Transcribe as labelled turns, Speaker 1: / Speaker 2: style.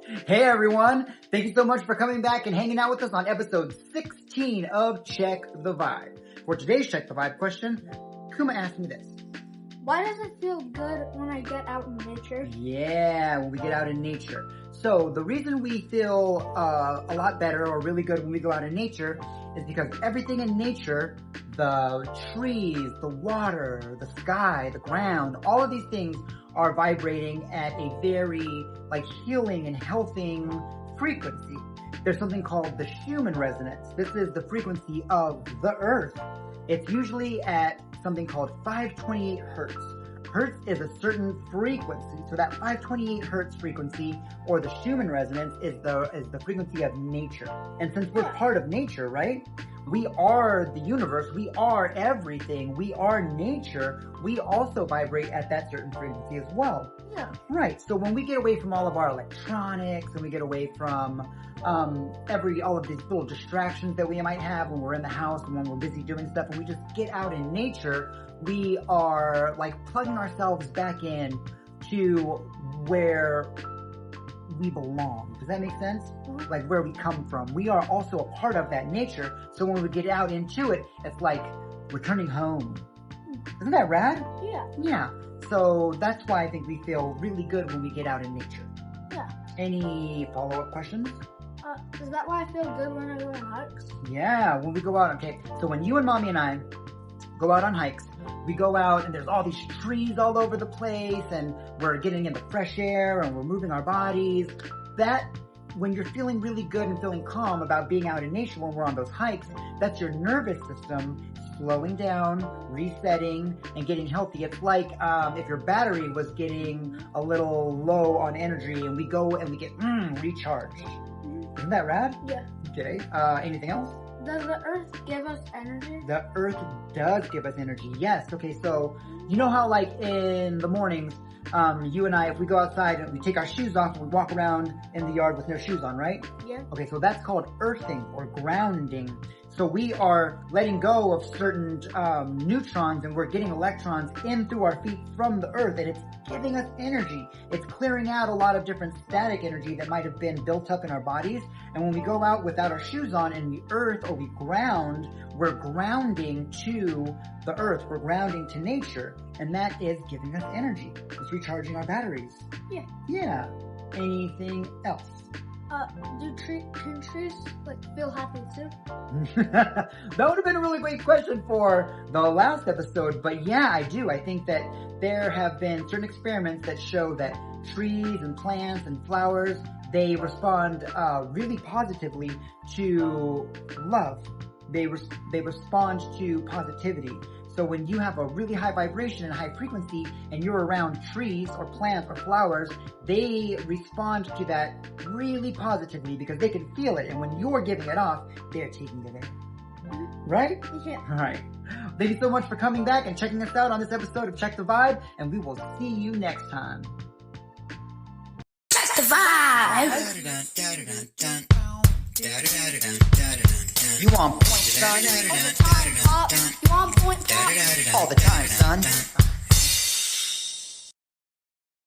Speaker 1: Hey everyone, thank you so much for coming back and hanging out with us on episode 16 of Check the Vibe. For today's Check the Vibe question, Kuma asked me this.
Speaker 2: Why does it feel good when I get out in nature?
Speaker 1: Yeah, when we get out in nature. So the reason we feel a lot better or really good when we go out in nature is because everything in nature, the trees, the water, the sky, the ground, all of these things are vibrating at a very healing and healthing frequency. There's something called the human resonance. This is the frequency of the earth. It's usually at something called 528 hertz. Hertz is a certain frequency. So that 528 hertz frequency, or the human resonance, is the frequency of nature. And since we're part of nature, right? We are the universe. We are everything. We are nature. We also vibrate at that certain frequency as well.
Speaker 2: Yeah.
Speaker 1: Right. So when we get away from all of our electronics and we get away from all of these little distractions that we might have when we're in the house and when we're busy doing stuff, and we just get out in nature, we are plugging ourselves back in to where we belong. Does that make sense? Like where we come from. We are also a part of that nature. So when we get out into it, it's like returning home. Isn't that rad?
Speaker 2: Yeah.
Speaker 1: Yeah. So that's why I think we feel really good when we get out in nature.
Speaker 2: Yeah.
Speaker 1: Any follow-up questions?
Speaker 2: Is that why I feel good when I go on hikes?
Speaker 1: Yeah, when we go out. Okay, so when you and mommy and I go out on hikes, we go out and there's all these trees all over the place and we're getting in the fresh air and we're moving our bodies. That, when you're feeling really good and feeling calm about being out in nature when we're on those hikes, that's your nervous system slowing down, resetting, and getting healthy. It's like if your battery was getting a little low on energy and we go and we get recharged. Isn't that rad?
Speaker 2: Yeah.
Speaker 1: Okay, anything else?
Speaker 2: Does the earth give us energy?
Speaker 1: The earth does give us energy, yes. Okay, so you know how in the mornings, you and I, if we go outside and we take our shoes off and we walk around in the yard with no shoes on, right?
Speaker 2: Yeah.
Speaker 1: Okay, so that's called earthing or grounding. So we are letting go of certain neutrons and we're getting electrons in through our feet from the earth, and it's giving us energy. It's clearing out a lot of different static energy that might have been built up in our bodies. And when we go out without our shoes on and we earth or we ground, we're grounding to the earth. We're grounding to nature, and that is giving us energy. It's recharging our batteries.
Speaker 2: Yeah.
Speaker 1: Yeah. Anything else?
Speaker 2: Can trees feel happy too?
Speaker 1: That would have been a really great question for the last episode, but yeah, I do. I think that there have been certain experiments that show that trees and plants and flowers, they respond really positively to love. They respond to positivity. So when you have a really high vibration and high frequency and you're around trees or plants or flowers, they respond to that really positively because they can feel it. And when you're giving it off, they're taking it in. Right?
Speaker 2: Yeah.
Speaker 1: All right. Thank you so much for coming back and checking us out on this episode of Check the Vibe, and we will see you next time.
Speaker 2: Check the vibe!
Speaker 1: You on point, son?
Speaker 2: All the time, Pop. You on point, Pop?
Speaker 1: All the time, son.